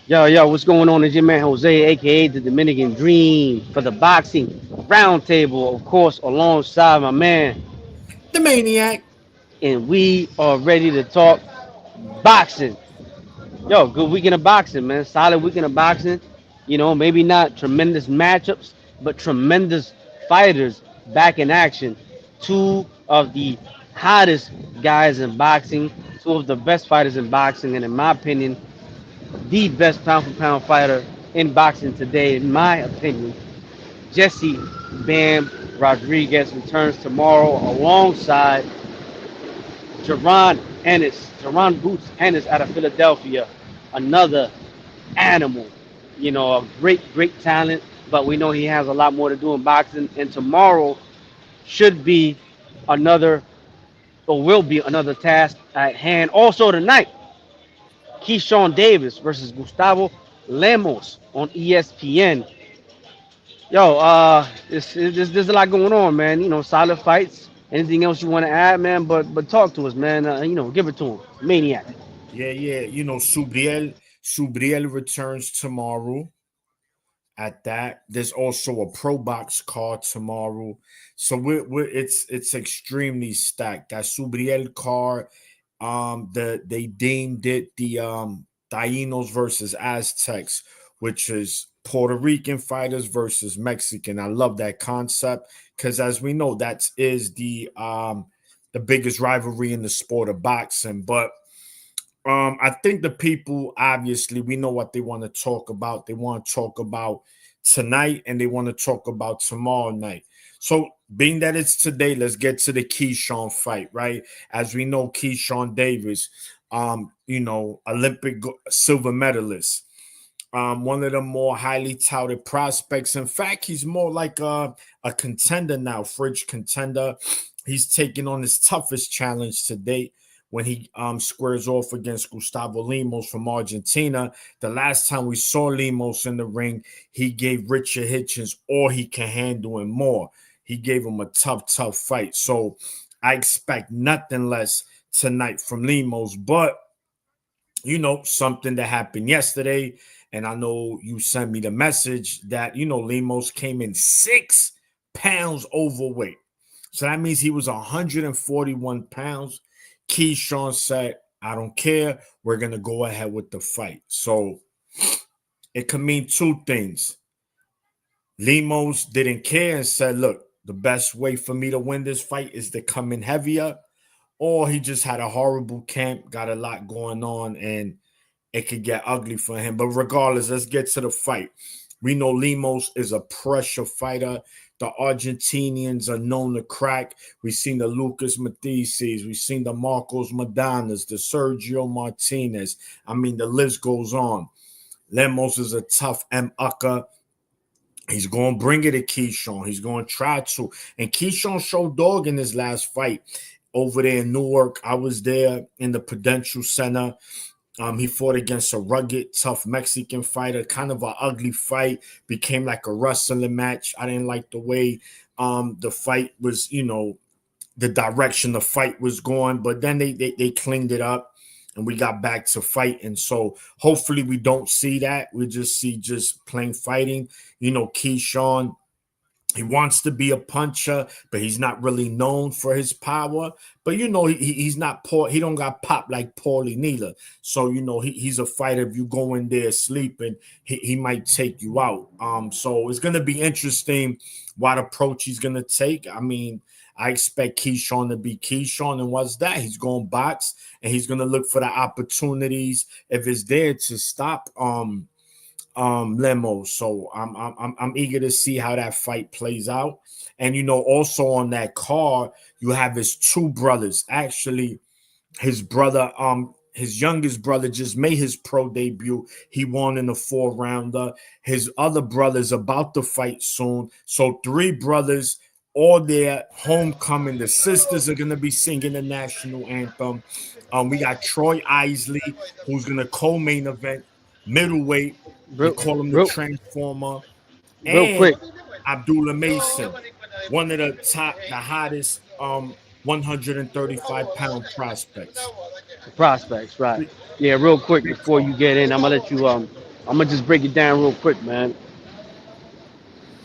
Yo, what's going on? It's your man Jose, aka the Dominican Dream, for the boxing roundtable, of course, alongside my man, The Maniac. and we are ready to talk boxing. Yo, good weekend of boxing, man. Solid weekend of boxing. You know, maybe not tremendous matchups, but tremendous fighters back in action. Two of the hottest guys in boxing, two of the best fighters in boxing, and in my opinion, the best pound for pound fighter in boxing today, in my opinion. Jesse Bam Rodriguez returns tomorrow alongside Jerron Boots Ennis out of Philadelphia, another animal. You know, a great talent, but we know he has a lot more to do in boxing. And tomorrow should be another, or will be another task at hand. Also tonight, Keyshawn Davis versus Gustavo Lemos on ESPN. Yo, there's a lot going on, man. You know, solid fights. Anything else you want to add, man? But talk to us, man. You know, give it to him. Maniac. Yeah. Subriel returns tomorrow. At that, there's also a pro box card tomorrow. So it's extremely stacked. That Subriel card, they deemed it the Tainos versus Aztecs, which is Puerto Rican fighters versus Mexican. I love that concept because, as we know, that is the biggest rivalry in the sport of boxing. But I think the people, obviously, we know what they want to talk about. They want to talk about tonight and they want to talk about tomorrow night. So, being that it's today, let's get to the Keyshawn fight, right? As we know, Keyshawn Davis, Olympic silver medalist, one of the more highly touted prospects. In fact, he's more like a contender now, fridge contender. He's taking on his toughest challenge to date when he squares off against Gustavo Lemos from Argentina. The last time we saw Lemos in the ring, he gave Richard Hitchens all he can handle and more. He gave him a tough fight. So I expect nothing less tonight from Lemos. But, something that happened yesterday, and I know you sent me the message that, Lemos came in 6 pounds overweight. So that means he was 141 pounds. Keyshawn said, I don't care. We're going to go ahead with the fight. So it could mean two things. Lemos didn't care and said, look, the best way for me to win this fight is to come in heavier. Or he just had a horrible camp, got a lot going on, and it could get ugly for him. But regardless, let's get to the fight. We know Lemos is a pressure fighter. The Argentinians are known to crack. We've seen the Lucas Mathises. We've seen the Marcos Madonas, the Sergio Martinez. I mean, the list goes on. Lemos is a tough M-ucker. He's going to bring it to Keyshawn. He's going to try to. And Keyshawn showed dog in his last fight over there in Newark. I was there in the Prudential Center. He fought against a rugged, tough Mexican fighter, kind of an ugly fight, became like a wrestling match. I didn't like the way the fight was, the direction the fight was going, but then they cleaned it up and we got back to fighting. So hopefully we don't see that. We just see just plain fighting. Keyshawn, he wants to be a puncher, but he's not really known for his power. But he's not poor. He don't got pop like Paulie neither. So he's a fighter. If you go in there sleeping, he might take you out. So it's gonna be interesting what approach he's gonna take. I mean, I expect Keyshawn to be Keyshawn, and what's that? He's gonna box and he's gonna look for the opportunities if it's there to stop Lemos. So I'm eager to see how that fight plays out. And also on that card, you have his two brothers. Actually, his brother, his youngest brother just made his pro debut. He won in a 4-rounder. His other brother's about to fight soon. So 3 brothers, all their homecoming. The sisters are gonna be singing the national anthem. We got Troy Isley, who's gonna co-main event middleweight. They Real, call him the real, Transformer. real And quick. Abdullah Mason, one of the hottest 135-pound prospects. Prospects, right? Yeah, real quick before you get in, I'm gonna let you. I'm gonna just break it down real quick, man.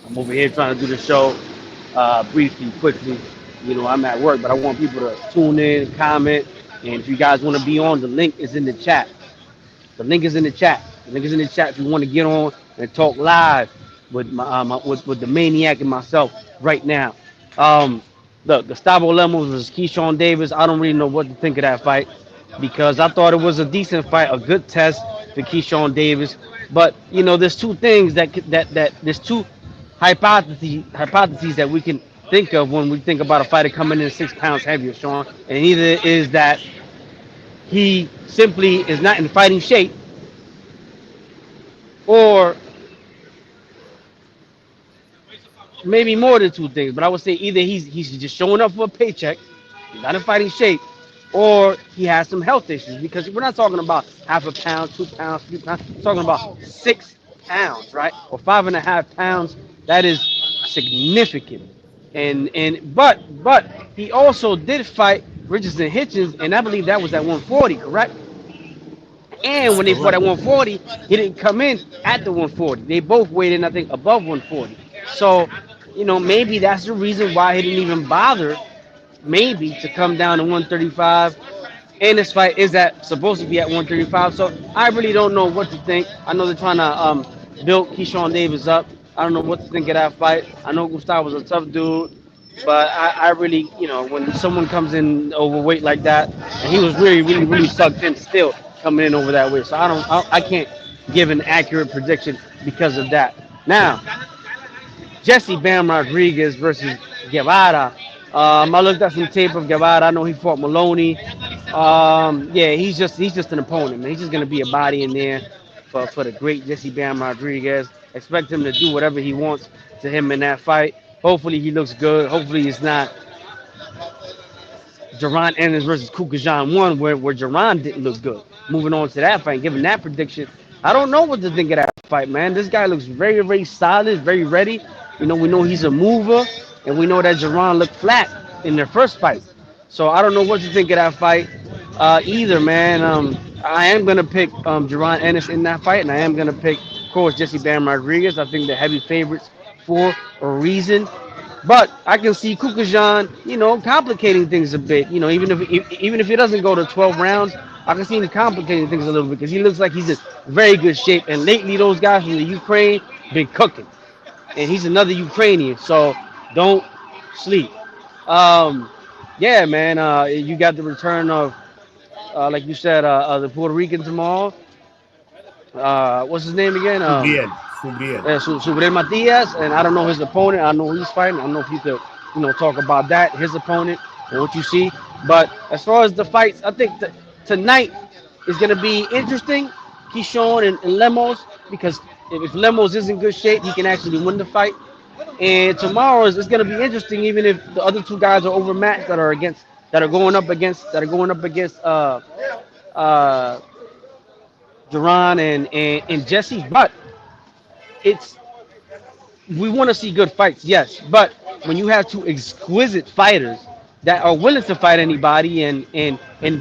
I'm over here trying to do the show briefly, quickly. You know, I'm at work, but I want people to tune in, comment, and if you guys want to be on, the link is in the chat. The link is in the chat. The link is in the chat if you want to get on and talk live with with the Maniac and myself right now. Um, Look, Gustavo Lemos versus Keyshawn Davis. I don't really know what to think of that fight because I thought it was a decent fight, a good test for Keyshawn Davis. But you know, there's two things that there's two hypotheses that we can think of when we think about a fighter coming in 6 pounds heavier, Sean. And either is that he simply is not in fighting shape, or maybe more than two things. But I would say either he's just showing up for a paycheck, he's not in fighting shape, or he has some health issues. Because we're not talking about half a pound, 2 pounds, 3 pounds. We're talking about 6 pounds, right? Or 5.5 pounds. That is significant. But he also did fight Richardson Hitchens, and I believe that was at 140, correct? And That's when they fought correct. at 140, he didn't come in at the 140. They both weighed in, I think, above 140. So, you know, maybe that's the reason why he didn't even bother, maybe, to come down to 135. And this fight is at supposed to be at 135. So I really don't know what to think. I know they're trying to build Keyshawn Davis up. I don't know what to think of that fight. I know Gustavo's a tough dude, but I really, you know, when someone comes in overweight like that, and he was really sucked in still coming in over that weight. So I can't give an accurate prediction because of that. Now, Jesse Bam Rodriguez versus Guevara. I looked at some tape of Guevara. I know he fought Maloney. Yeah, he's just an opponent, man. He's just gonna be a body in there for the great Jesse Bam Rodriguez. Expect him to do whatever he wants to him in that fight. Hopefully he looks good. Hopefully it's not Jaron Ennis versus Kukajan one where Jaron didn't look good. Moving on to that fight, given that prediction, I don't know what to think of that fight, man. This guy looks very solid, very ready. You know, we know he's a mover, and we know that Jaron looked flat in their first fight. So I don't know what to think of that fight either, man. I am gonna pick Jaron Ennis in that fight, and I am gonna pick, of course, Jesse Bam Rodriguez. I think the heavy favorites for a reason. But I can see Kukajan, you know, complicating things a bit. You know, even if he doesn't go to 12 rounds, I can see him complicating things a little bit because he looks like he's in very good shape. And lately, those guys from the Ukraine been cooking, and he's another Ukrainian, so don't sleep. Um, yeah, man, you got the return of, like you said, the Puerto Rican tomorrow. What's his name again? Subriel. Subriel Matias, and I don't know his opponent. I know who he's fighting. I don't know if you could, you know, talk about that, his opponent, and what you see. But as far as the fights, I think tonight is going to be interesting. Keyshawn and Lemos, because if Lemos is in good shape, he can actually win the fight. And tomorrow is going to be interesting, even if the other two guys are overmatched that are going up against uh, Duran and Jesse. But it's we want to see good fights, yes. But when you have two exquisite fighters that are willing to fight anybody and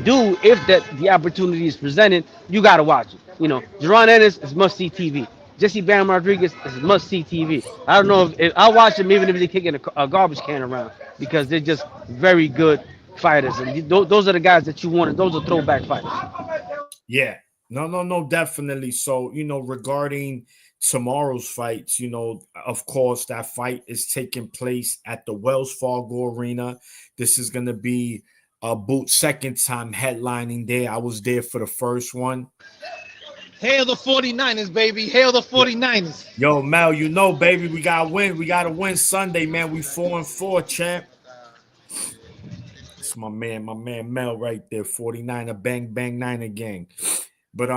do if that the opportunity is presented, you got to watch it. You know, Jerron Ennis is must see TV. Jesse Bam Rodriguez is must see TV. I don't know if I'll watch them even if they're kicking a garbage can around because they're just very good fighters, and those are the guys that you wanted. Those are throwback fighters. Yeah. No, definitely. So, regarding tomorrow's fights, of course, that fight is taking place at the Wells Fargo Arena. This is going to be Boot's second time headlining there. I was there for the first one. Hail the 49ers, baby. Hail the 49ers. Yo, Mel, baby, we got to win. We got to win Sunday, man. We 4-4, champ. It's my man Mel right there, 49er, bang, bang, Niner gang. But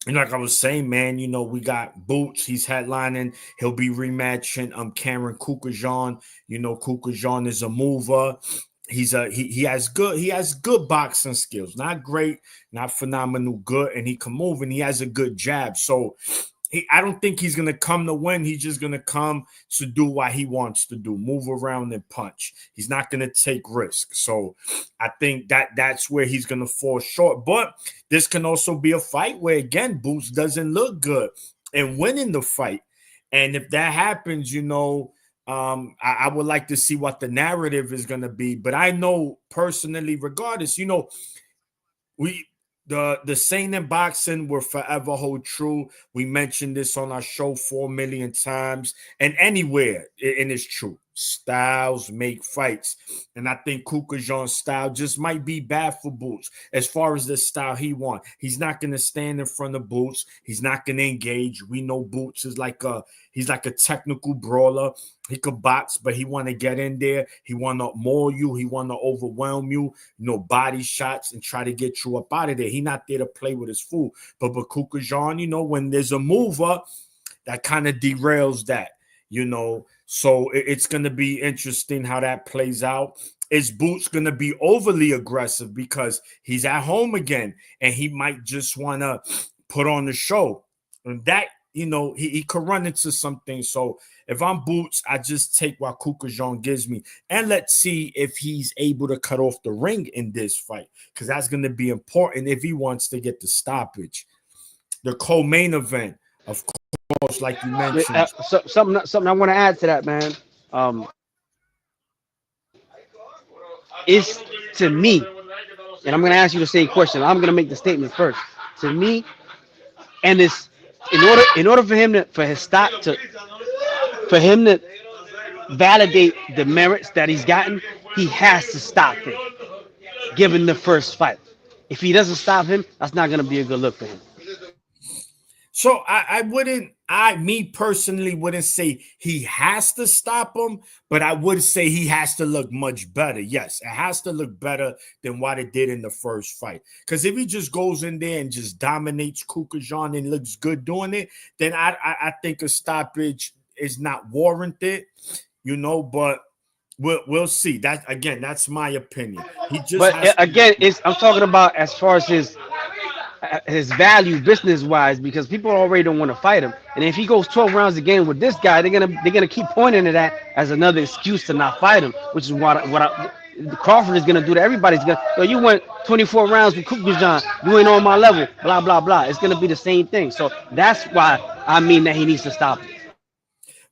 like I was saying, man, we got Boots. He's headlining. He'll be rematching Cameron Kukajan. Kukajan is a mover. He has good boxing skills. Not great, not phenomenal good, and he can move and he has a good jab. So I don't think he's gonna come to win. He's just gonna come to do what he wants to do, move around and punch. He's not gonna take risks. So I think that's where he's gonna fall short. But this can also be a fight where again Boots doesn't look good and winning the fight. And if that happens, I would like to see what the narrative is gonna be. But I know personally, regardless, we the saying in boxing will forever hold true. We mentioned this on our show 4 million times, and anywhere, and it's true. Styles make fights, and I think KUKHADZIAN's style just might be bad for Boots as far as the style he wants. He's not going to stand in front of Boots. He's not going to engage. We know Boots is he's like a technical brawler. He could box, but he want to get in there. He want to maul you. He want to overwhelm you, body shots and try to get you up out of there. He not there to play with his food. But KUKHADZIAN, when there's a mover, that kind of derails that, So it's going to be interesting how that plays out. Is Boots going to be overly aggressive because he's at home again and he might just want to put on the show? And that, he could run into something. So if I'm Boots, I just take what KUKHADZIAN gives me. And let's see if he's able to cut off the ring in this fight, because that's going to be important if he wants to get the stoppage. The co-main event, of course, like you mentioned. Something I want to add to that, man. Is to me, and I'm going to ask you the same question. I'm going to make the statement first. To me, and it's in order for him for him to validate the merits that he's gotten, he has to stop him, given the first fight. If he doesn't stop him, that's not going to be a good look for him. So me personally wouldn't say he has to stop him, but I would say he has to look much better. Yes, it has to look better than what it did in the first fight. Because if he just goes in there and just dominates KUKHADZIAN and looks good doing it, then I think a stoppage is not warranted, but we'll see. That's my opinion. I'm talking about as far as his value business wise, because people already don't want to fight him, and if he goes 12 rounds a game with this guy, they're gonna keep pointing to that as another excuse to not fight him, which is what Crawford is gonna do to everybody. He's gonna, you went 24 rounds with KUKHADZIAN, you ain't on my level, blah blah blah. It's gonna be the same thing. So that's why I mean that he needs to stop it.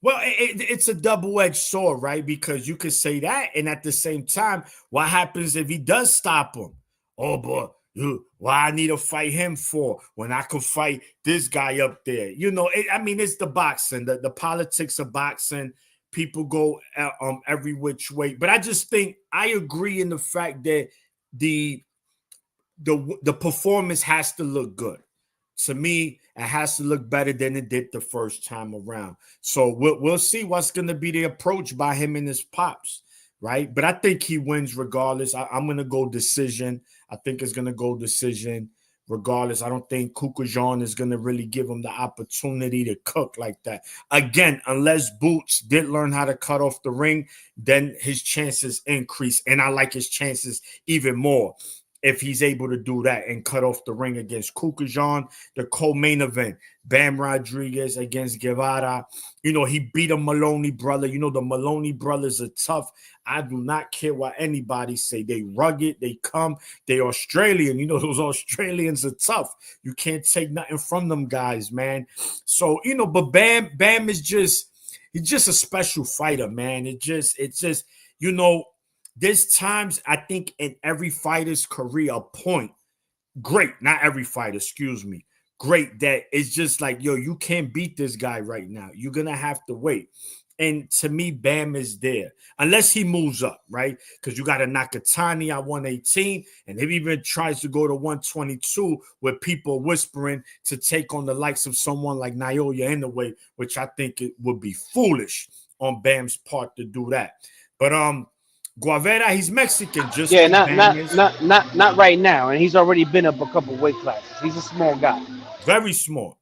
Well, it's a double-edged sword, right? Because you could say that, and at the same time, what happens if he does stop him? Oh boy, why I need to fight him for when I could fight this guy up there? It's the boxing, the politics of boxing. People go every which way, but I just think I agree in the fact that the performance has to look good. To me, it has to look better than it did the first time around. So we'll see what's going to be the approach by him and his pops, right? But I think he wins regardless. I'm going to go decision. I think it's going to go decision regardless. I don't think KUKHADZIAN is going to really give him the opportunity to cook like that. Again, unless Boots did learn how to cut off the ring, then his chances increase. And I like his chances even more if he's able to do that and cut off the ring against KUKHADZIAN. The co-main event, Bam Rodriguez against Guevara. He beat a Maloney brother. The Maloney brothers are tough. I do not care what anybody say. They rugged, they they Australian. Those Australians are tough. You can't take nothing from them guys, man. So, but Bam is he's just a special fighter, man. It's just, there's times I think in every fighter's career, a point, great, not every fighter, excuse me, great, that it's just like, you can't beat this guy right now. You're going to have to wait. And to me, Bam is there. Unless he moves up, right? Because you got a Nakatani at 118. And if he even tries to go to 122 with people whispering to take on the likes of someone like Naoya Inoue, which I think it would be foolish on Bam's part to do that. But Guevara, he's Mexican. Just not right now. And he's already been up a couple weight classes. He's a small guy. Very small.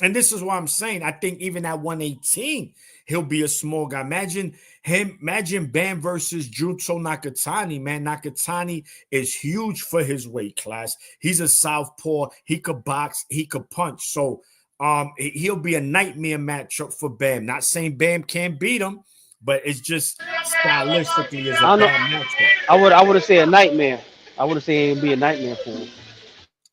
And this is what I'm saying. I think even at 118, he'll be a small guy. Imagine Bam versus Jutsu Nakatani, man. Nakatani is huge for his weight class. He's a southpaw. He could box. He could punch. So He'll be a nightmare matchup for Bam. Not saying Bam can't beat him, but it's just stylistically is a I don't know. bad matchup. I would have said a nightmare. I would have said it'd be a nightmare for him.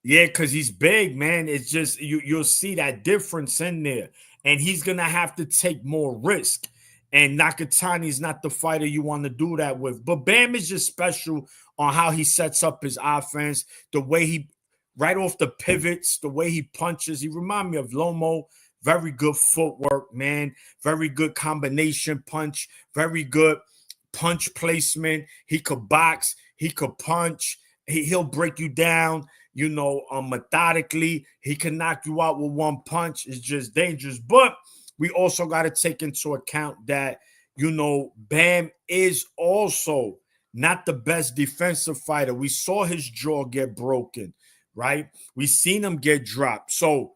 Yeah, because he's big, man. It's just you'll see that difference in there, and he's gonna have to take more risk. And Nakatani's not the fighter you want to do that with. But Bam is just special on how he sets up his offense, the way he right off the pivots, the way he punches. He remind me of Lomo. Very good footwork, man. Very good combination punch. Very good punch placement. He could box. He could punch. He'll break you down, methodically. He can knock you out with one punch. It's just dangerous. But we also got to take into account that, Bam is also not the best defensive fighter. We saw his jaw get broken, right? We seen him get dropped. So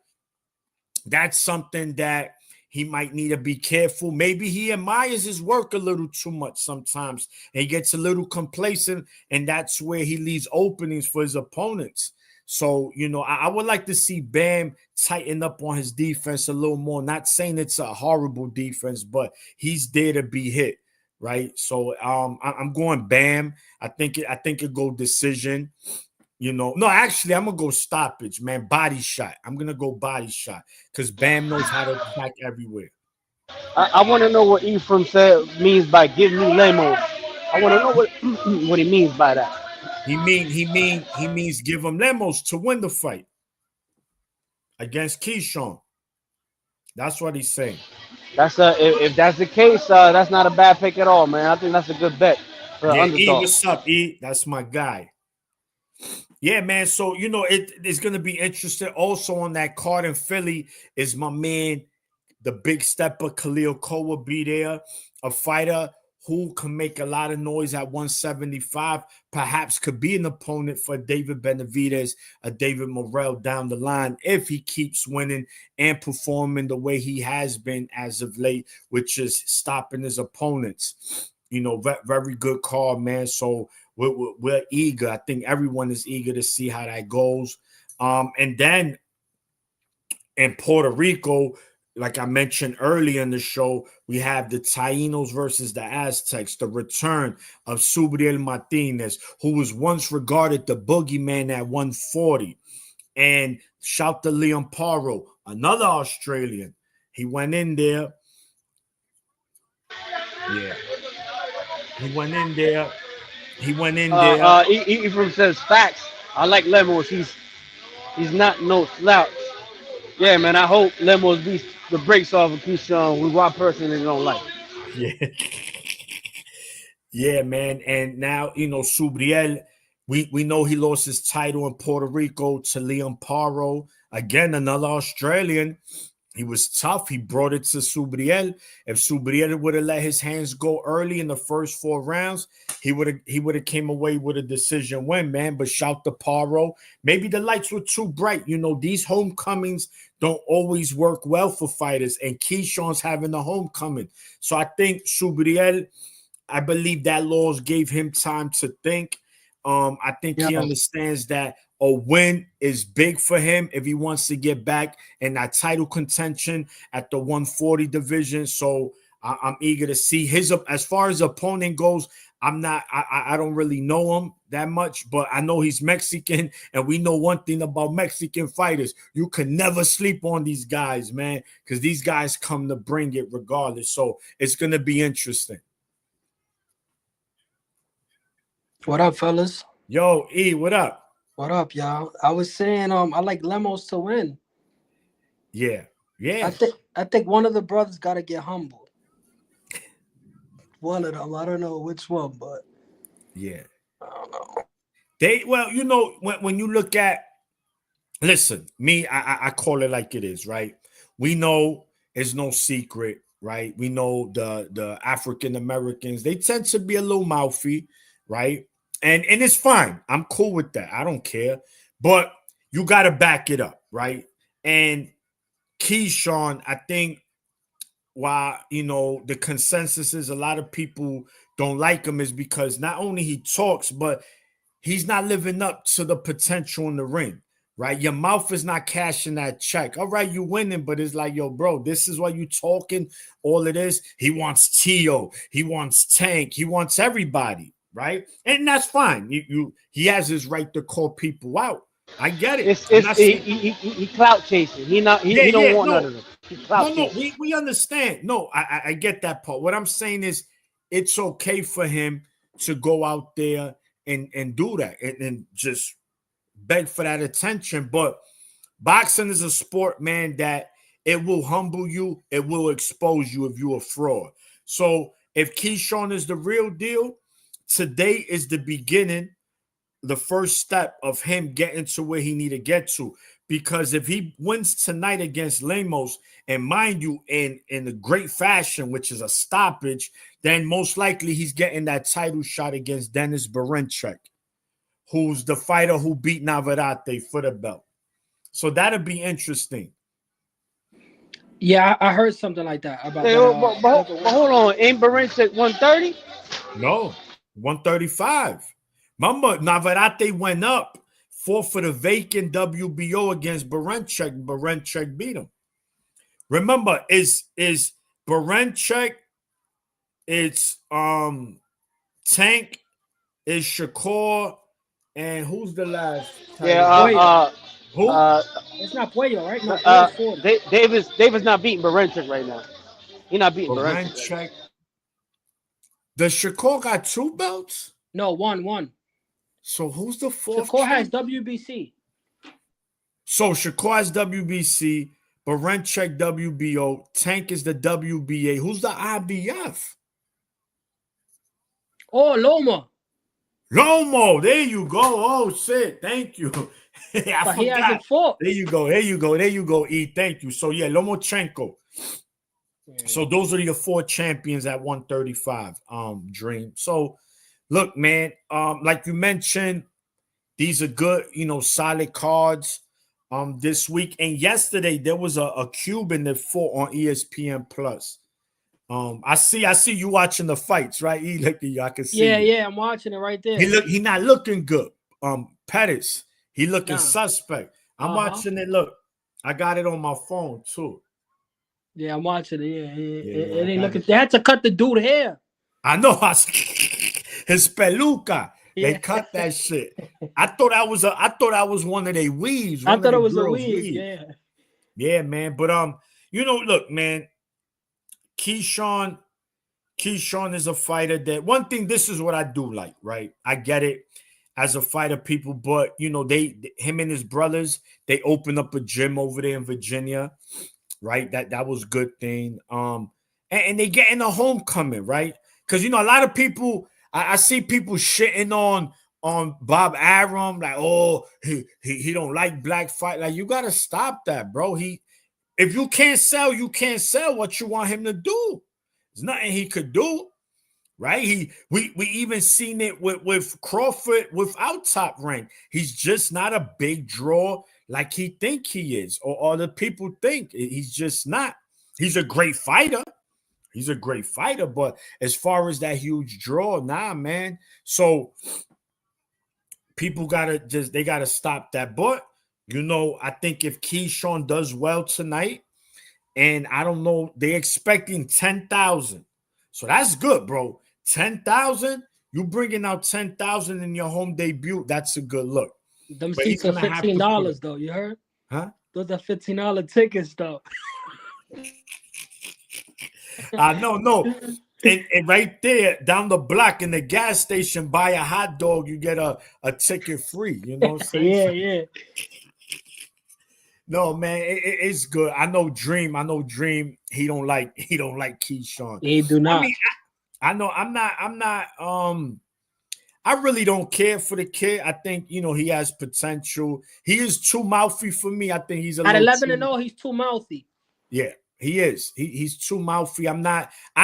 that's something that he might need to be careful. Maybe he admires his work a little too much sometimes. And he gets a little complacent, and that's where he leaves openings for his opponents. So, I would like to see Bam tighten up on his defense a little more. Not saying it's a horrible defense, but he's there to be hit, right? So I'm going Bam. I think it go decision. No, actually, I'm gonna go stoppage, man. Body shot. I'm gonna go body shot because Bam knows how to attack everywhere. I want to know what Ephraim said means by "give me Lemos." I want to know what what he means by that. He means give him Lemos to win the fight against KEYSHAWN. That's what he's saying. That's if that's the case, that's not a bad pick at all, man. I think that's a good bet for the Yeah, E, underdog. what's up, E? That's my guy. Yeah, man. So it's gonna be interesting. Also on that card in Philly is my man, the big stepper Khalil Cole will be there, a fighter who can make a lot of noise at 175, perhaps could be an opponent for David Benavidez, a David Morrell down the line if he keeps winning and performing the way he has been as of late, which is stopping his opponents. Very good call, man. So we're eager. I think everyone is eager to see how that goes. And then in Puerto Rico, like I mentioned earlier in the show, we have the Taínos versus the Aztecs, the return of Subriel Martinez, who was once regarded the boogeyman at 140. And shout to Leon Paro, another Australian. He went in there. Yeah. He went in there. Ephraim says facts. I like Lemos. He's not no slouch. Yeah, man. I hope Lemos beats the brakes off of Keyshawn, who I personally don't like. Yeah. Yeah, man. And now, Subriel, we know he lost his title in Puerto Rico to Leon Paro. Again, another Australian. He was tough. He brought it to Subriel. If Subriel would have let his hands go early in the first 4 rounds, he would have came away with a decision win, man. But shout to Paro. Maybe the lights were too bright. These homecomings don't always work well for fighters, and Keyshawn's having a homecoming. So I think Subriel, I believe that laws gave him time to think. I think he understands that a win is big for him if he wants to get back in that title contention at the 140 division. So I'm eager to see his. As far as opponent goes, I don't really know him that much, but I know he's Mexican, and we know one thing about Mexican fighters: you can never sleep on these guys, man, because these guys come to bring it regardless. So it's gonna be interesting. What up, fellas? Yo, E, what up? What up, y'all? I was saying, I like Lemos to win. Yeah. I think one of the brothers got to get humbled. One of them. I don't know which one, but yeah. I don't know. When you look at, listen, me, I call it like it is, right? We know it's no secret, right? We know the African Americans, they tend to be a little mouthy, right? And it's fine. I'm cool with that. I don't care. But you got to back it up, right? And KEYSHAWN, I think why, the consensus is a lot of people don't like him is because not only he talks, but he's not living up to the potential in the ring, right? Your mouth is not cashing that check. All right, you winning, but it's like, yo, bro, this is why you talking all of this. He wants Tio, he wants Tank, he wants everybody, right? And that's fine. He has his right to call people out. I get it. I'm not saying, He clout chasing. yeah, He don't yeah, want none no, of them. He clout no, chasing. we understand. No, I get that part. What I'm saying is it's okay for him to go out there and do that and just beg for that attention. But boxing is a sport, man, that it will humble you, it will expose you if you're a fraud. So if KEYSHAWN is the real deal, today is the beginning, the first step of him getting to where he need to get to. Because if he wins tonight against Lemos, and mind you, in a great fashion, which is a stoppage, then most likely he's getting that title shot against Dennis Berinchek, who's the fighter who beat Navarrete for the belt. So that'll be interesting. Yeah, I heard something like that about Hey, that. but hold on, ain't Berinchek 130? No, 135. Remember, Navarrete went up, fought for the vacant WBO against Berinchek. Berinchek beat him. Remember, is Berinchek, it's Tank, is Shakur, and who's the last title? Yeah, Who? It's not Puello, right? No, Puello's 40. Davis not beating Berinchek right now. He not beating Berinchek. Berinchek. Does Shakur got 2 belts? No, one. So who's the fourth? Shakur has WBC. So Shakur has WBC, Berinchek WBO, Tank is the WBA. Who's the IBF? Oh, Loma. Lomo, there you go. Oh shit, thank you. I But he forgot. hasn't fought. There you go, E. Thank you. So yeah, Lomachenko. So those are your 4 champions at 135. Dream. So look, man, like you mentioned, these are good, solid cards this week. And yesterday there was a Cuban that fought on ESPN Plus. I see you watching the fights, right? I can see. Yeah, I'm watching it right there. He not looking good. Pettis, he looking suspect. I'm watching it. Look, I got it on my phone too. Yeah, I'm watching it. It ain't looking. They had to cut the dude hair. I know. His peluca. Yeah. They cut that shit. I thought that was one of their weaves. I thought it was a weave. Yeah. Yeah, man. But look, man. KEYSHAWN is a fighter that one thing. This is what I do like. Right, I get it as a fighter, people. But him and his brothers, they opened up a gym over there in Virginia. Right, that was a good thing. And they getting a homecoming, right? Because a lot of people, I see people shitting on Bob Arum, like, oh, he don't like black fight. Like, you gotta stop that, bro. If you can't sell, you can't sell what you want him to do. There's nothing he could do, right? We even seen it with Crawford without Top Rank. He's just not a big draw like he think he is, or other people think. He's just not. He's a great fighter. But as far as that huge draw, nah, man. So people gotta stop that. But I think if KEYSHAWN does well tonight, and I don't know, they're expecting 10,000. So that's good, bro. 10,000, you bringing out 10,000 in your home debut. That's a good look. Them seats are $15 though. You heard? Huh? Those are $15 tickets though. No. And right there, down the block in the gas station, buy a hot dog, you get a ticket free. You know what I'm saying? Yeah. No, man, it's good. I know Dream. He don't like KEYSHAWN. He do not. I mean, I know. I'm not. I really don't care for the kid. I think he has potential. He is too mouthy for me. I think he's at 11-0. He's too mouthy. Yeah, he is. He's too mouthy. I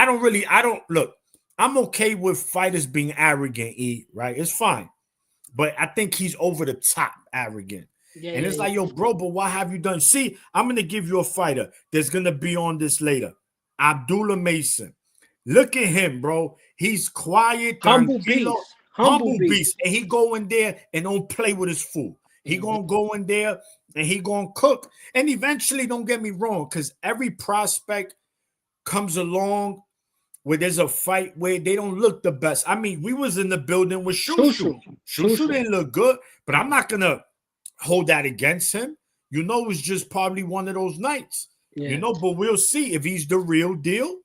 don't look. I'm okay with fighters being arrogant. Right? It's fine, but I think he's over the top arrogant. Yeah, and it's like, yo, bro, but what have you done? See, I'm going to give you a fighter that's going to be on this later. Abdullah Mason. Look at him, bro. He's quiet. Humble beast. And he go in there and don't play with his food. He gonna go in there and he gonna cook. And eventually, don't get me wrong, because every prospect comes along where there's a fight where they don't look the best. I mean, we was in the building with Shushu. Shushu didn't look good, but I'm not gonna hold that against him. You know, it's just probably one of those nights. Yeah. You know, but we'll see if he's the real deal.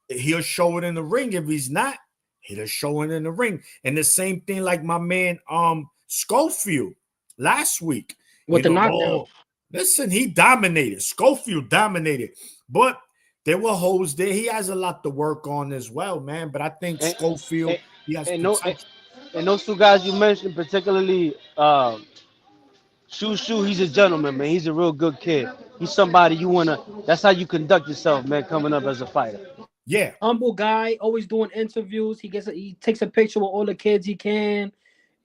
He'll show it in the ring. If he's not, he'll show it in the ring. And the same thing like my man Schofield last week with the knockdown. Oh, listen, he dominated. Schofield dominated, but there were holes there. He has a lot to work on as well, man. But I think Schofield, he has and those two guys you mentioned, particularly Shushu, he's a gentleman, man. He's a real good kid. He's somebody you wanna. That's how you conduct yourself, man. Coming up as a fighter. Yeah, humble guy, always doing interviews. He takes a picture with all the kids he can.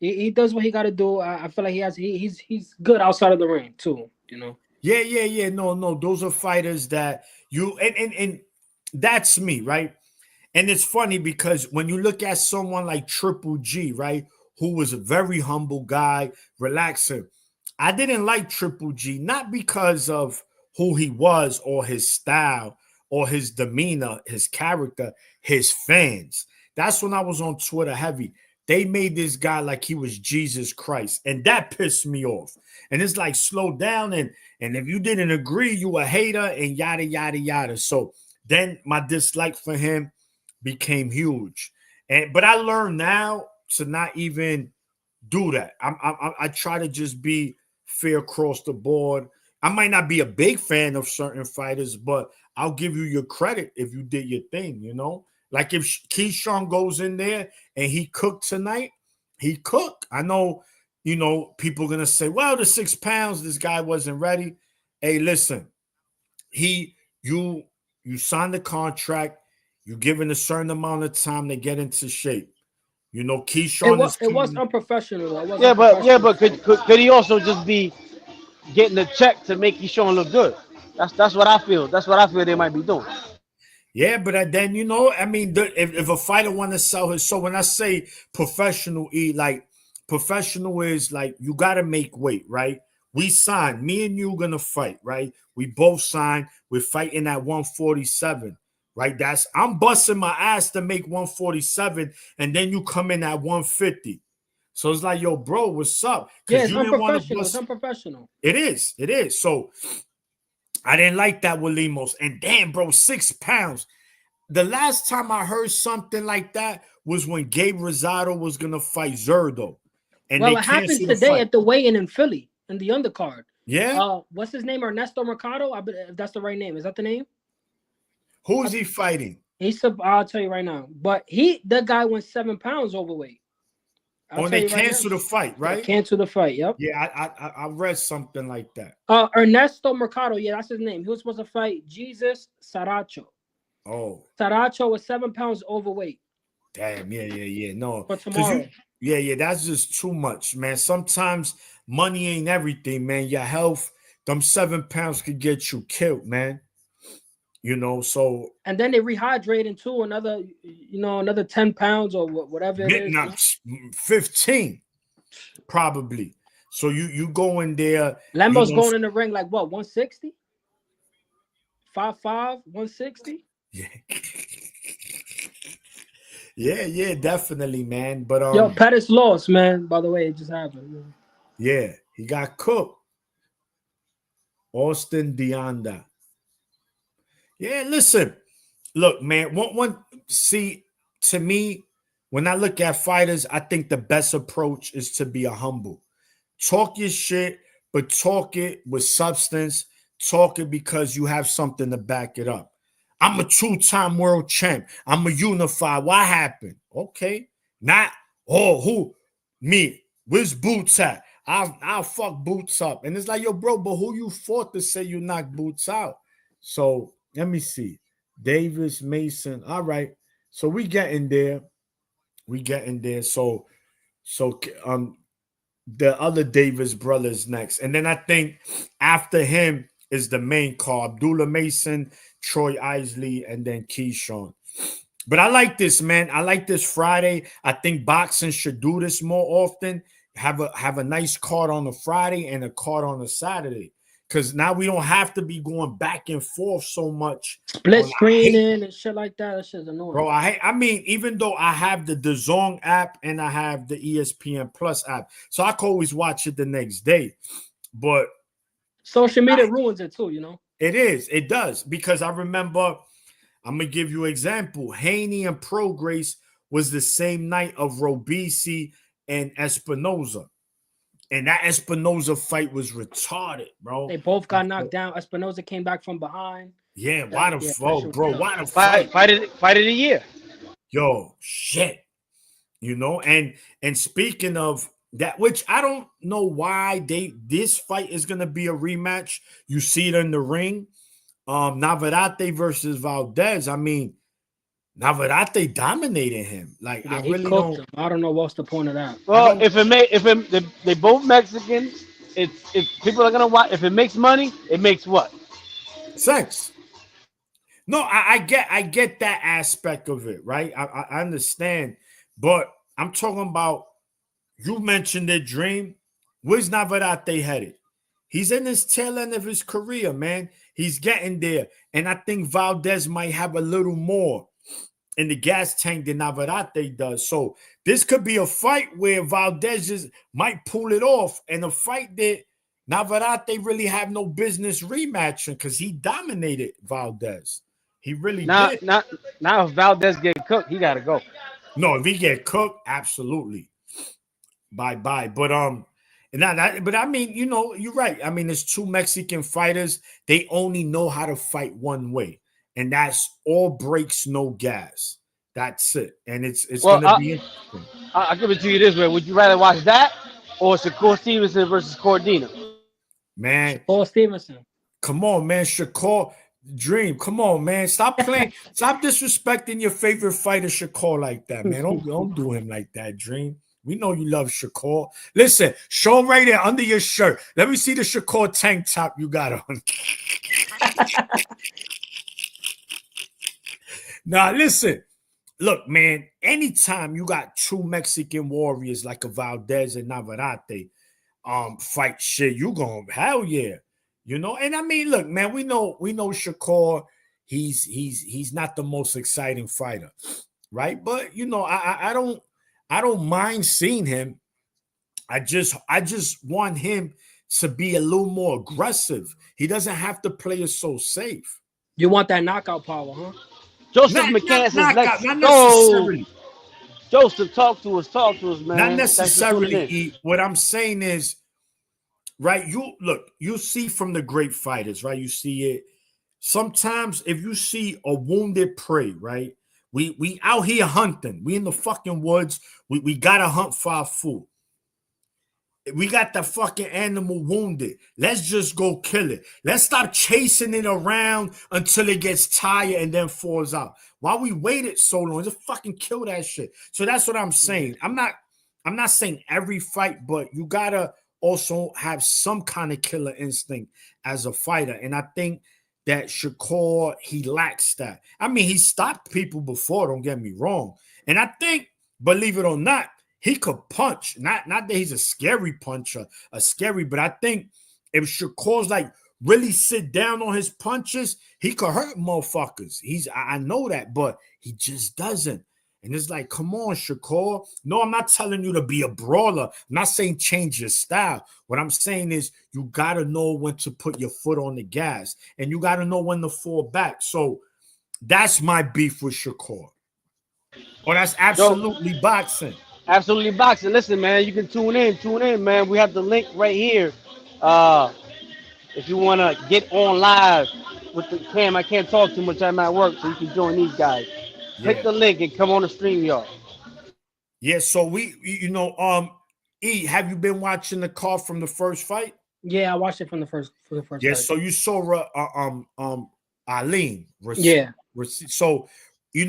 He does what he got to do. I feel like he's good outside of the ring too. You know. Yeah. No. Those are fighters that you and that's me, right? And it's funny because when you look at someone like Triple G, right, who was a very humble guy, relaxing. I didn't like Triple G, not because of who he was or his style or his demeanor, his character, his fans. That's when I was on Twitter heavy. They made this guy like he was Jesus Christ, and that pissed me off. And it's like, slow down, and if you didn't agree, you a hater, and yada, yada, yada. So then my dislike for him became huge. But I learned now to not even do that. I try to just be fair across the board. I might not be a big fan of certain fighters, but I'll give you your credit if you did your thing, you know? Like if KEYSHAWN goes in there and he cooked tonight, he cooked. I know, you know, people are going to say, well, the 6 pounds, this guy wasn't ready. Hey, listen, you signed the contract. You're given a certain amount of time to get into shape. You know, KEYSHAWN it was unprofessional. But could he also just be getting a check to make KEYSHAWN look good? That's what I feel. That's what I feel they might be doing. Yeah, but then, you know, I mean, if a fighter want to sell his, so when I say professional, like professional is like you got to make weight, right? We signed, me and you gonna fight, right? We both signed. We're fighting at 147, right? I'm busting my ass to make 147, and then you come in at 150. So it's like, yo, bro, what's up? Yeah, it's unprofessional. It's unprofessional. It is. So I didn't like that with Lemos. And damn, bro, 6 pounds. The last time I heard something like that was when Gabe Rosado was going to fight Zerdo. And well, it happened today at the weigh-in in Philly, in the undercard. Yeah? What's his name? Ernesto Mercado? If that's the right name. Is that the name? Who is he fighting? I'll tell you right now. But that guy went 7 pounds overweight. They canceled the fight, right? Cancel the fight, yep. Yeah, I read something like that. Ernesto Mercado, yeah, that's his name. He was supposed to fight Jesus Saracho. Oh. Saracho was 7 pounds overweight. Damn, yeah. No. For tomorrow. That's just too much, man. Sometimes money ain't everything, man. Your health, them 7 pounds could get you killed, man. You know, so and then they rehydrate into another 10 pounds or whatever it is. 15, probably. So you go in there. Lambo's going in the ring like what, 160? 5'5", 160? Yeah. yeah, definitely, man. But yo, Pettis lost, man. By the way, it just happened. Yeah, he got cooked. Austin Deanda. Yeah, listen, look, man. See, to me, when I look at fighters, I think the best approach is to be a humble. Talk your shit, but talk it with substance. Talk it because you have something to back it up. I'm a 2-time world champ. I'm a unified. What happened? Okay, not who me? Where's Boots at? I'll fuck Boots up, and it's like, yo, bro, but who you fought to say you knocked Boots out? So. Let me see. Davis, Mason. All right. So we getting there. So the other Davis brothers next. And then I think after him is the main card. Abdullah Mason, Troy Isley, and then KEYSHAWN. But I like this, man. I like this Friday. I think boxing should do this more often. have a nice card on a Friday and a card on a Saturday. Because now we don't have to be going back and forth so much. Split screening and shit like that. That shit's annoying. Bro, I mean, even though I have the DAZN app and I have the ESPN Plus app, so I can always watch it the next day. But social media ruins it too, you know? It does. Because I remember, I'm going to give you an example. Haney and Prograis was the same night of Robisi and Espinoza. And that Espinoza fight was retarded, bro. They both got knocked down. Espinoza came back from behind. Yeah, why the fuck, bro? Why the fight of the year? Yo, shit. You know, and speaking of that, which I don't know why this fight is gonna be a rematch. You see it in the ring. Navarrete versus Valdez. I mean, Navarrete dominated him. Like, yeah, I really don't. I don't know what's the point of that. Well, they both Mexicans, if people are gonna watch, if it makes money, it makes what? Sense. No, I get that aspect of it, right? I understand, but I'm talking about, you mentioned it, Dream. Where's Navarrete headed? He's in his tail end of his career, man. He's getting there, and I think Valdez might have a little more in the gas tank than Navarrete does. So this could be a fight where Valdez just might pull it off, and a fight that Navarrete really have no business rematching because he dominated Valdez. He really did. Now if Valdez get cooked, he gotta go. No, if he get cooked, absolutely. Bye-bye. But I mean, you know, you're right. I mean, there's two Mexican fighters. They only know how to fight one way. And that's all breaks, no gas. That's it. And it's gonna be interesting. I'll give it to you this way. Would you rather watch that or Shakur Stevenson versus Cordina? Man. Shakur Stevenson. Come on, man. Shakur Dream. Come on, man. Stop playing. Stop disrespecting your favorite fighter, Shakur, like that, man. Don't do him like that, Dream. We know you love Shakur. Listen, show him right there under your shirt. Let me see the Shakur tank top you got on. Now, listen. Look, man, anytime you got two Mexican warriors like a Valdez and Navarrete fight shit, you going, hell yeah. You know, and I mean, look, man, we know Shakur, he's not the most exciting fighter, right? But you know, I don't mind seeing him. I just want him to be a little more aggressive. He doesn't have to play it so safe. You want that knockout power, huh? Joseph McCann says, let's go. Joseph, talk to us, man. Not necessarily. What I'm saying is, right, you see from the great fighters, right? You see it. Sometimes if you see a wounded prey, right? We out here hunting. We in the fucking woods. We gotta hunt for our food. We got the fucking animal wounded. Let's just go kill it. Let's stop chasing it around until it gets tired and then falls out. Why we waited so long? Just fucking kill that shit. So that's what I'm saying. I'm not saying every fight, but you gotta also have some kind of killer instinct as a fighter. And I think that Shakur, he lacks that. I mean, he stopped people before, don't get me wrong. And I think, believe it or not, he could punch. Not that he's a scary puncher, but I think if Shakur's like really sit down on his punches, he could hurt motherfuckers. I know that, but he just doesn't. And it's like, come on, Shakur. No, I'm not telling you to be a brawler. I'm not saying change your style. What I'm saying is you got to know when to put your foot on the gas, and you got to know when to fall back. So that's my beef with Shakur. Oh, that's absolutely boxing. Absolutely boxing. Listen, man, you can tune in, man. We have the link right here. If you want to get on live with the Cam, I can't talk too much. I'm at work, so you can join these guys. Click the link and come on the stream, y'all. Yeah, so E, have you been watching the card from the first fight? Yeah, I watched it from the first Yeah, fight. so you saw Aline. Yeah. So he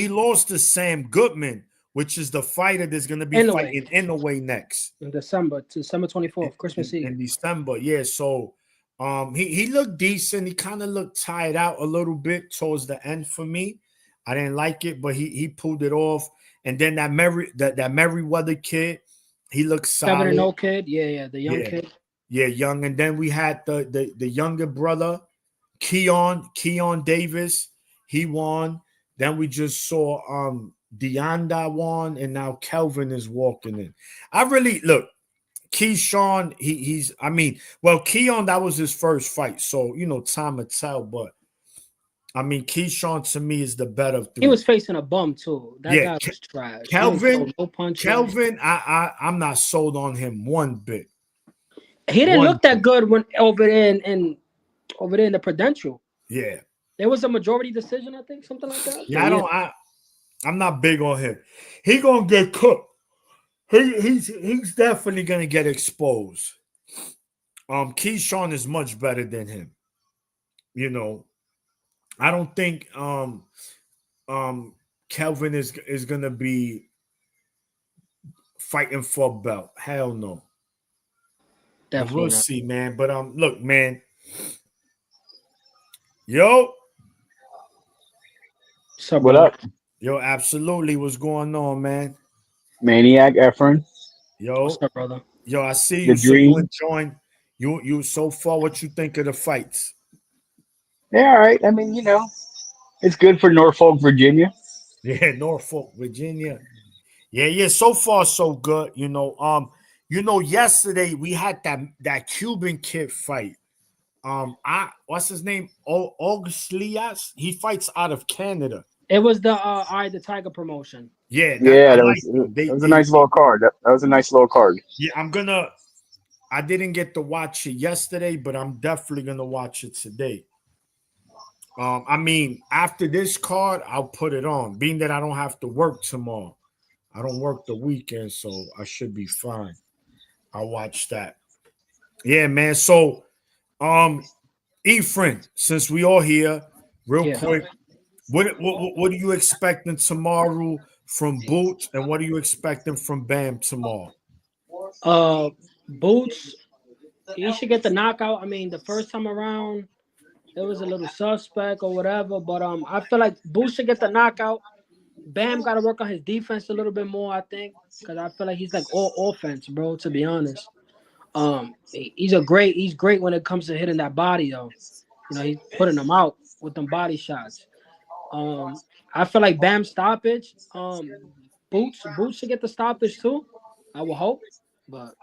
lost to Sam Goodman, which is the fighter that's going to be fighting Inoue next. In December 24th, Christmas Eve. In December, yeah. So he looked decent. He kind of looked tired out a little bit towards the end for me. I didn't like it, but he pulled it off. And then that Merriweather kid, He looks 7-0 solid. kid. Yeah, the young Yeah, kid. yeah, young. And then we had the younger brother, Keon Davis. He won. Then we just saw Deanda won, and now Kelvin is walking in. I really look. Keyshawn, he's I mean, well, Keon, that was his first fight, so time will tell. But I mean, Keyshawn to me is the better of He three. was facing a bum too. That Yeah, guy was trash. He didn't throw Kelvin, no punches. Kelvin, I'm not sold on him one bit. He didn't One look that bit. good when over there in the Prudential. Yeah. There was a majority decision, I think, something like that. Yeah, But yeah, I'm not big on him. He gonna get cooked. He's definitely gonna get exposed. Keyshawn is much better than him. You know, I don't think Kelvin is gonna be fighting for a belt. Hell no. But definitely we'll not. see, man. But look, man. Yo, What's up, What brother? up, yo, absolutely. What's going on, man? Maniac Efren? What's Yo, up, brother? yo, I see The you. So you Dream? enjoying you so far? What you think of the fights? Yeah, all right. I mean, it's good for Norfolk, Virginia. Yeah, Norfolk, Virginia. Yeah, yeah. So far, so good. Yesterday we had that Cuban kid fight. I what's his name? August Lias. He fights out of Canada. It was the Eye the Tiger promotion. Yeah, that Yeah, I that like was them. that was a nice little card. That was a nice little card. Yeah, I didn't get to watch it yesterday, but I'm definitely gonna watch it today. I mean, after this card, I'll put it on. Being that I don't have to work tomorrow, I don't work the weekend, so I should be fine. I'll watch that. Yeah, man. So, Ephraim, since we all here, real Yeah. quick, what are you expecting tomorrow from Boots, and what are you expecting from Bam tomorrow? Uh, Boots. He should get the knockout. I mean, the first time around, it was a little suspect or whatever. But I feel like Boots should get the knockout. Bam got to work on his defense a little bit more, I think, because I feel like he's like all offense, bro. To be honest, he's great when it comes to hitting that body though. He's putting them out with them body shots. Um, I feel like Bam stoppage. Boots should get the stoppage too. I will hope, but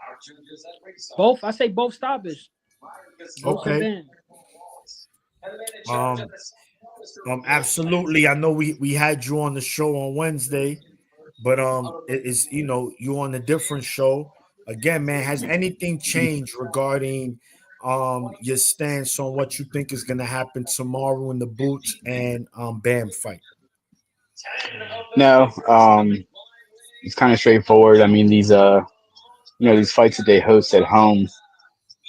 both. I say both stoppage. Boots and Okay. Bam. Um, absolutely. I know we had you on the show on Wednesday, but it is you on a different show again, man. Has anything changed regarding your stance on what you think is gonna happen tomorrow in the Boots and Bam fight? No, it's kind of straightforward. I mean, these fights that they host at home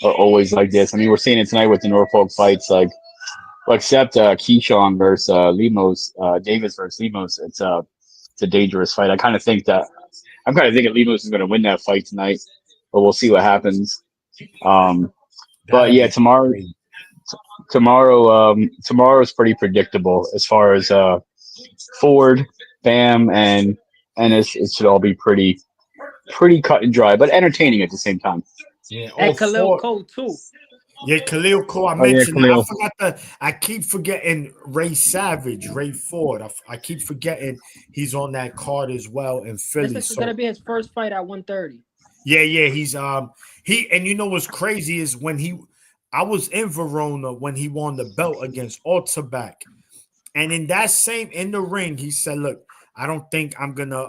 are always like this. I mean, we're seeing it tonight with the Norfolk fights, like well, except Keyshawn versus Lemos, Davis versus Lemos. It's a dangerous fight. I'm kind of thinking Lemos is going to win that fight tonight, but we'll see what happens. Um, but That'll yeah, be crazy. tomorrow is pretty predictable as far as Ford, Bam, and Ennis. It should all be pretty cut and dry, but entertaining at the same time. Yeah, all And Khalil four. Cole too. Yeah, Khalil Cole. I Oh yeah, mentioned that. I Khalil. forgot that. I keep forgetting Ray Savage, Ray Ford. I keep forgetting he's on that card as well in This Philly. is gonna So be his first fight at 130. yeah, he's he and what's crazy is I was in Verona when he won the belt against Altabak. And in the ring, he said, "Look, I don't think I'm gonna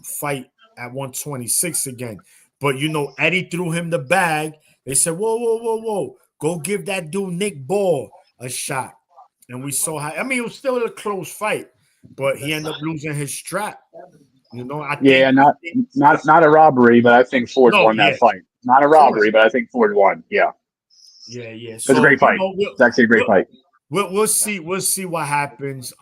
fight at 126 again." But Eddie threw him the bag. They said, "Whoa, whoa, whoa, whoa! Go give that dude Nick Ball a shot." And we saw how. I mean, it was still a close fight, but he ended up losing his strap. I Yeah, think. not a robbery, but I think Ford No, won yeah, that fight. Not a correct. robbery, but I think Ford won. Yeah, Yeah, yeah. it was a So great fight. It's actually a great we'll, fight. we'll see what happens.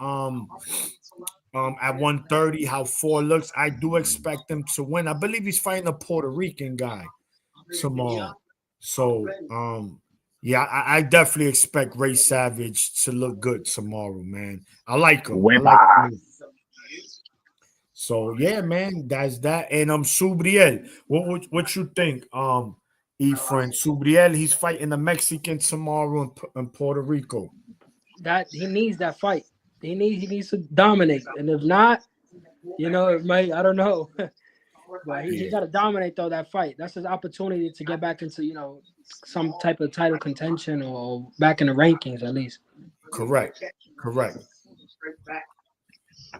At 130, how four looks. I do expect him to win. I believe he's fighting a Puerto Rican guy tomorrow. So yeah, I definitely expect Ray Savage to look good tomorrow, man. I like him. I like Whipper. him. So yeah, man, that's that. And Subriel, what you think? Efren Subriel, he's fighting the Mexican tomorrow in Puerto Rico. That he needs that fight. He needs to dominate, and if not, it might. I don't know. But he Yeah, got to dominate though that fight. That's his opportunity to get back into some type of title contention or back in the rankings at least. correct, correct,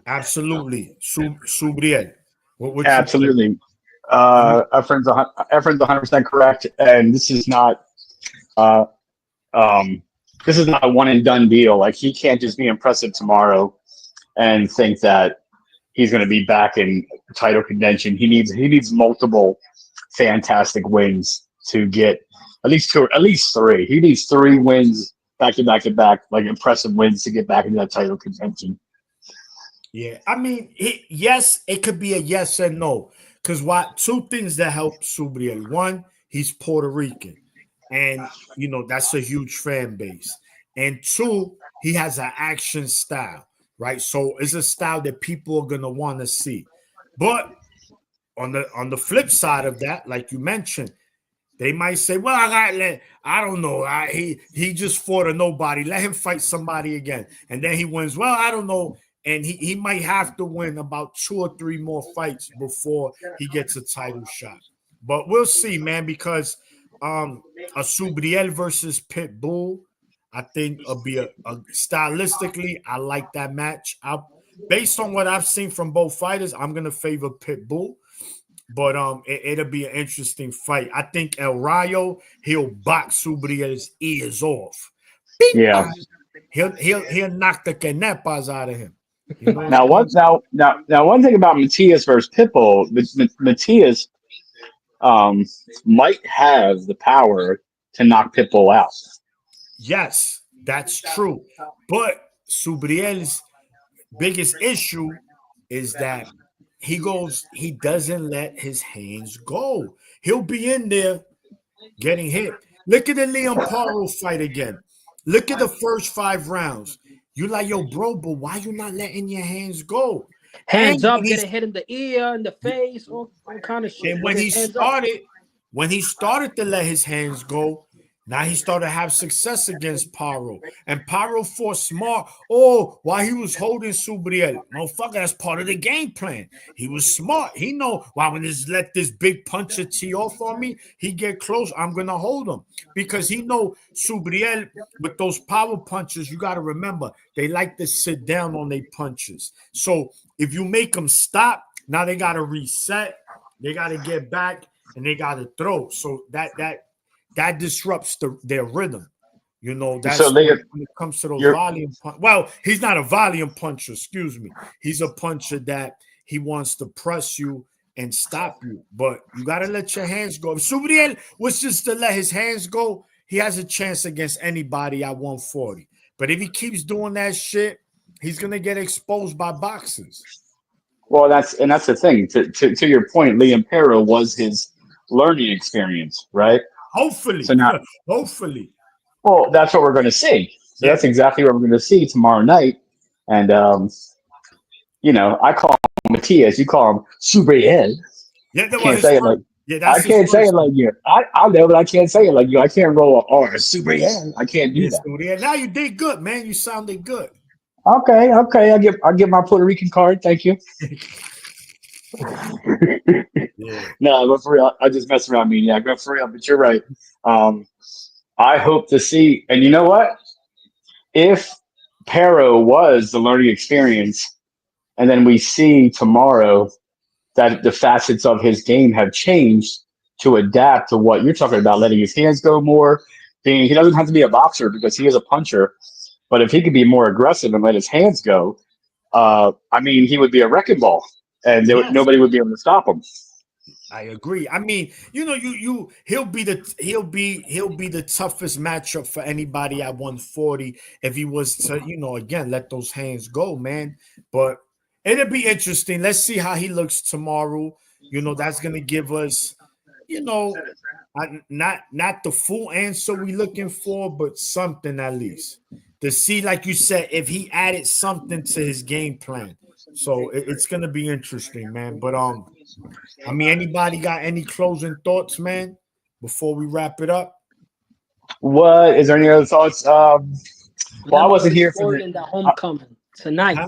absolutely. Subriel, what you think? Absolutely. I mean, Efren's 100% correct, and uh, um, this is not a one and done deal. Like he can't just be impressive tomorrow and think that he's going to be back in title contention. He needs multiple fantastic wins to get at least three. He needs three wins back to back to back, like impressive wins to get back into that title contention. yeah, I mean, yes, it could be a yes and no. Because what two things that help Subriel? One, he's Puerto Rican, and that's a huge fan base. And two, he has an action style, right? So it's a style that people are gonna want to see. But on the flip side of that, like you mentioned, they might say, "Well, I don't know. He just fought a nobody. Let him fight somebody again, and then he wins." Well, I don't know, and he might have to win about two or three more fights before he gets a title shot. But we'll see, man, because a Subriel versus Pitbull, I think will be stylistically, I like that match. Based on what I've seen from both fighters, I'm gonna favor Pitbull. But it'll be an interesting fight. I think El Rayo, he'll box Subriel's ears off. Beep, Yeah. bop. He'll knock the canepas out of him. You know what Now I what? mean? Now one thing about Matias versus Pitbull, Matias um, might have the power to knock Pitbull out. Yes, that's true. But Subriel's biggest issue is that he doesn't let his hands go. He'll be in there getting hit. Look at the Liam Paro fight again. Look at the first 5 rounds. You like, yo, bro, but why you not letting your hands go? And Hands up, getting hit in the ear, in the face, all kind of shit with when his hands up. he started to let his hands go, now he started to have success against Paro. And Paro fought smart. Oh, while he was holding Subriel. Motherfucker, that's part of the game plan. He was smart. He know why when this let this big puncher tee off on me, he get close, I'm gonna hold him. Because he know Subriel with those power punches, you gotta remember, they like to sit down on their punches. So if you make them stop, now they gotta reset, they gotta get back, and they gotta throw. So that disrupts their rhythm. So That's Liam, when it comes to those you're volume well, he's not a volume puncher, excuse me. He's a puncher that he wants to press you and stop you. But you got to let your hands go. If Subriel was just to let his hands go, he has a chance against anybody at 140. But if he keeps doing that shit, he's going to get exposed by boxers. well. That's the thing. To your point, Liam Pero was his learning experience, right? So Hopefully. now, Hopefully. well, that's what we're going to see. So Yeah. that's exactly what we're going to see tomorrow night. And I call him Matias. You call him Subriel. Yeah, that was Can't his say it first. like Yeah, I that's his can't say it first like name. you. I know, but I can't say it like you. I can't roll a R. Subriel. I can't do Yes, that. Subriel. Now you did good, man. You sounded good. Okay, okay. I give my Puerto Rican card. Thank you. Yeah. No, but for real, I just mess around. Maniac, but for real. But you're right. Um, I hope to see. And you know what? If Pero was the learning experience, and then we see tomorrow that the facets of his game have changed to adapt to what you're talking about, letting his hands go more. Being he doesn't have to be a boxer because he is a puncher, but if he could be more aggressive and let his hands go, I mean, he would be a wrecking ball, and Yes. nobody would be able to stop him. I agree. I mean, he'll be the toughest matchup for anybody at 140 if he was to, again, let those hands go, man. But it'll be interesting. Let's see how he looks tomorrow. That's gonna give us, you know, not the full answer we looking for, but something at least to see, like you said, if he added something to his game plan. So it's gonna be interesting, man. But I mean, anybody got any closing thoughts, man, before we wrap it up? What is there any other thoughts? Well, I Lemos wasn't is here for the. spoiling the Uh, homecoming tonight. Huh?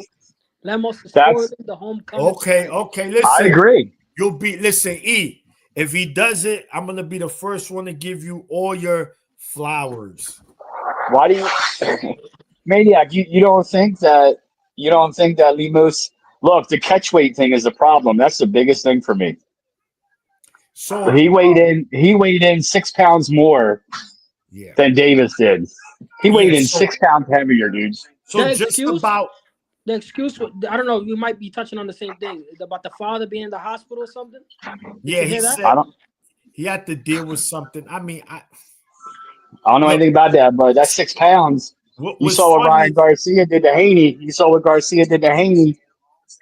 Lemos is spoiling that's the homecoming Okay, tonight. okay. I Listen, agree. you'll be listen, E. If he does it, I'm gonna be the first one to give you all your flowers. Why do you, Maniac? You don't think that Limos? Look, the catch weight thing is the problem. That's the biggest thing for me. So He weighed in. He weighed in 6 pounds more yeah, than Davis did. He yeah. weighed in So 6 pounds heavier, dude. so The just excuse, about the excuse. I don't know. You might be touching on the same thing about the father being in the hospital or something. Did yeah. you He hear that? I said don't. he had to deal with something. I mean, I don't know look. anything about that, but that's 6 pounds. What You was saw what funny Ryan is Garcia did to Haney. You saw what Garcia did to Haney.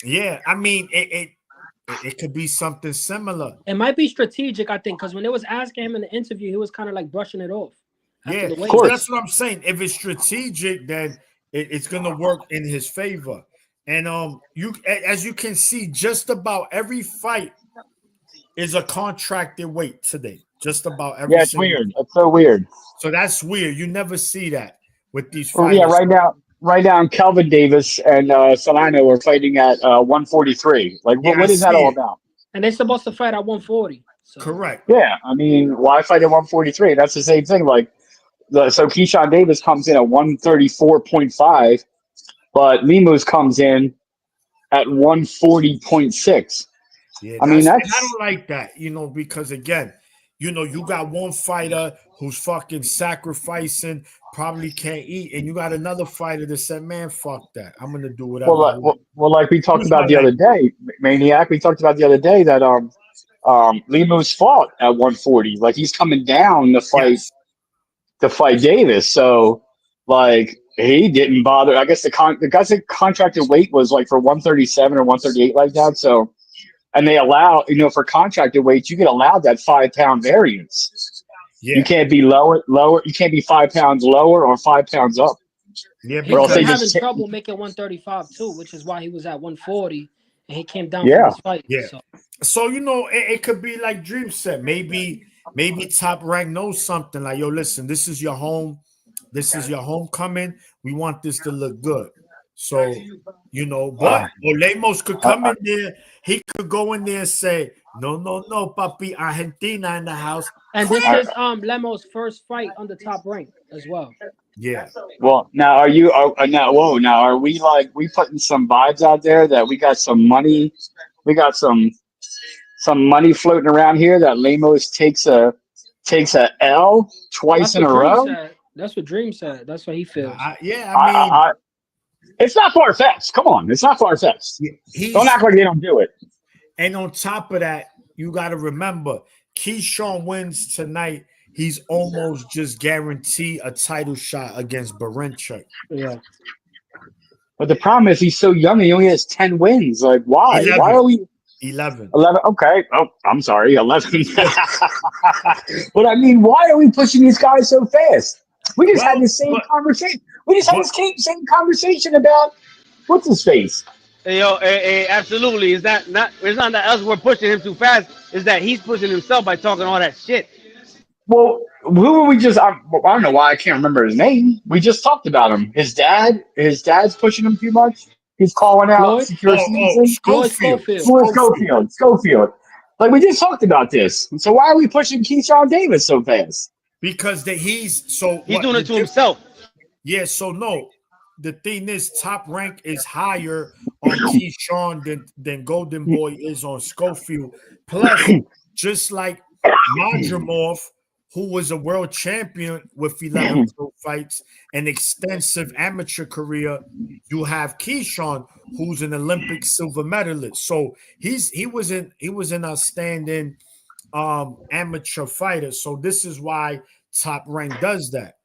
yeah. I mean, it could be something similar. It might be strategic, I think, because when they was asking him in the interview, he was kind of like brushing it off after Yeah. the Of weigh-in. So that's course. what I'm saying. If it's strategic, then it's gonna work in his favor. And as you can see, just about every fight is a contracted weight today. Just about every Yeah, it's single. weird. It's so weird. So that's weird. You never see that with these Well, yeah, fighters. right now, Kelvin Davis and Solano are fighting at 143. Like, Yeah, I what is that see all it. about? And they're supposed to fight at 140. So Correct. Yeah, I mean, why fight at 143? That's the same thing. Like, so Keyshawn Davis comes in at 134.5, but Limos comes in at 140.6. Yeah, I mean, that's and I that's don't like that, because again, you got one fighter who's fucking sacrificing, probably can't eat, and you got another fighter that said, "Man, fuck that. I'm gonna do whatever I want." like we talked Use my about the other language. day, Maniac. We talked about the other day that Limos fought at 140. Like he's coming down Yes. to fight Davis. So like he didn't bother. I guess the guy's contracted weight was like for 137 or 138 like that. So and they allow for contracted weights you get allowed that 5 pound variance. You Yeah. can't be lower. You can't be 5 pounds lower or 5 pounds up, Yeah, he or else was they because having just trouble making 135 too, which is why he was at 140 and he came down for yeah. this fight. yeah. So So it could be like Dream said. Maybe Top Rank knows something like, yo, listen, this is your home. This is your homecoming. We want this to look good. So, but Uh, Olemos could I, come in there. He could go in there and say, no, no, no, papi, Argentina in the house. and this I, is Lemo's first fight on the top rank as well. Yeah. Well, now are you? Now, whoa! Now are we like we putting some vibes out there that we got some money? We got some money floating around here that Lemos takes a L twice That's in what a Dream row. said. That's what Dream said. That's what he feels. Yeah, I I, mean, I, I it's not far fetched. Come on, it's not far fetched. Don't he's act like they don't do it. and on top of that, you got to remember, Keyshawn wins tonight. He's almost just guaranteed a title shot against Barenchuk. Yeah. But the problem is he's so young. He only has 10 wins. Like why? Why 11. are we 11. 11? Okay. Oh, I'm sorry, 11. But I mean, why are we pushing these guys so fast? We just had Well, the same but conversation. We just had but this same conversation about what's his face. Hey, yo, absolutely. It's not that us we're pushing him too fast. It's that he's pushing himself by talking all that shit. Well, who were we just? I don't know why I can't remember his name. We just talked about him. His dad's pushing him too much. He's calling out Floyd? secure season. Floyd Schofield. Schofield. Who is Schofield. Like we just talked about this. So why are we pushing Keyshawn Davis so fast? Because he's so He's what doing the it to himself. yeah, so no. The thing is, Top Rank is higher on Keyshawn than Golden Boy is on Schofield. Plus, just like Madrimov, who was a world champion with 11 pro fights, an extensive amateur career, you have Keyshawn, who's an Olympic silver medalist. So he was an outstanding amateur fighter. So this is why Top Rank does that.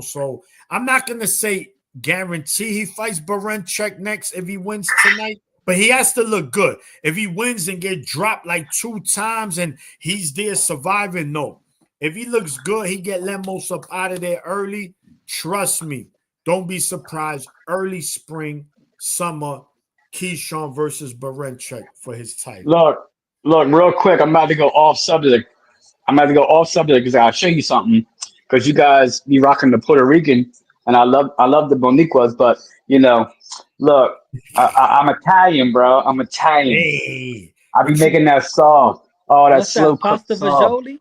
So I'm not gonna say guarantee he fights Barenchuk next if he wins tonight, but he has to look good. If he wins and get dropped like 2 times and he's there surviving, no. If he looks good, he get Lemos up out of there early. Trust me, don't be surprised. Early spring, summer, KEYSHAWN versus Barenchek for his title. Look, real quick. I'm about to go off subject. Because I'll show you something. Because you guys be rocking the Puerto Rican, and I love the Boniquas, but look, I'm Italian, bro. I'm Italian. Hey, I be making that sauce. Oh, that What's slow that? cooked Pasta sauce. Vajoli?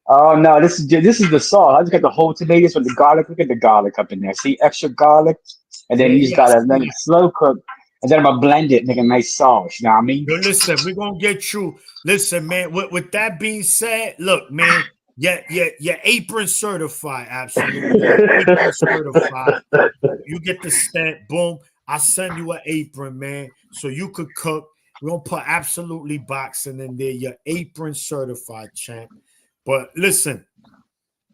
Oh no, this is the sauce. I just got the whole tomatoes with the garlic. Look at the garlic up in there. See, extra garlic, and then yeah, you just yeah. gotta let it slow cook, and then I'm gonna blend it, make a nice sauce. You know what I mean? Yo, listen, we're gonna get you. Listen, man. With that being said, look, man, your apron certified, absolutely. Your apron certified. You get the stamp, boom. I send you an apron, man, so you could cook. We're gonna put absolutely boxing in there. Your apron certified, champ. But listen,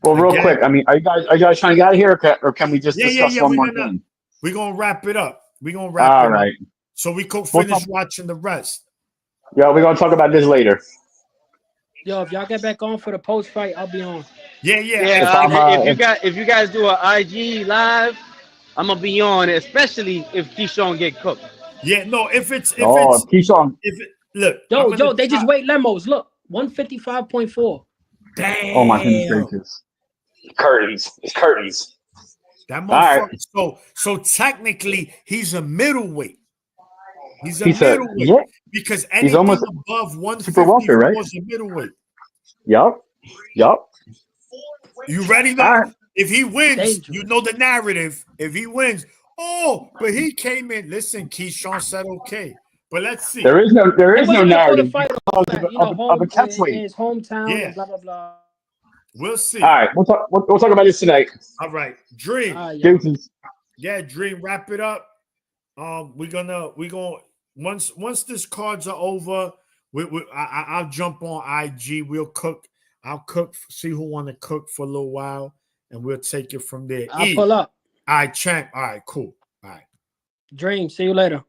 Well, real again, quick, I mean, are you guys trying to get out of here, or can we just discuss yeah. one more thing? We're gonna wrap it up. We're gonna wrap All it up. right. So we could We'll finish talk, watching the rest. yeah, we're gonna talk about this later. Yo, if y'all get back on for the post fight, I'll be on. Yeah. If Yeah, I'm if you guys do an IG live, I'm gonna be on it, especially if Keyshawn get cooked. Yeah, no, if oh, Keyshawn, look, I'm Yo, gonna they just try. weighed Lemos. Look, 155.4. oh my goodness Damn, gracious, curtains, it's curtains. that All right, motherfucker. So technically, he's a middleweight. He's a he said, middleweight yeah, because he's anything almost above super welter, right? 154 is a middleweight. Yup. You ready All now? right. If he wins, you Dangerous. know the narrative. If he wins, but he came in. Listen, Keyshawn said okay, but let's see. There They is no wasn't gonna call the narrative fight because that, of a home catch in weight. his hometown Yeah, and blah blah blah. we'll All see. right, we'll talk about this tonight. All right, Dream. Yo. Deuces. Yeah, Dream. Wrap it up. We're gonna once this cards are over, I'll jump on IG. We'll cook. I'll cook. See who want to cook for a little while, and we'll take it from there. I'll pull up. All right, champ. All right, cool. All right. Dream. See you later.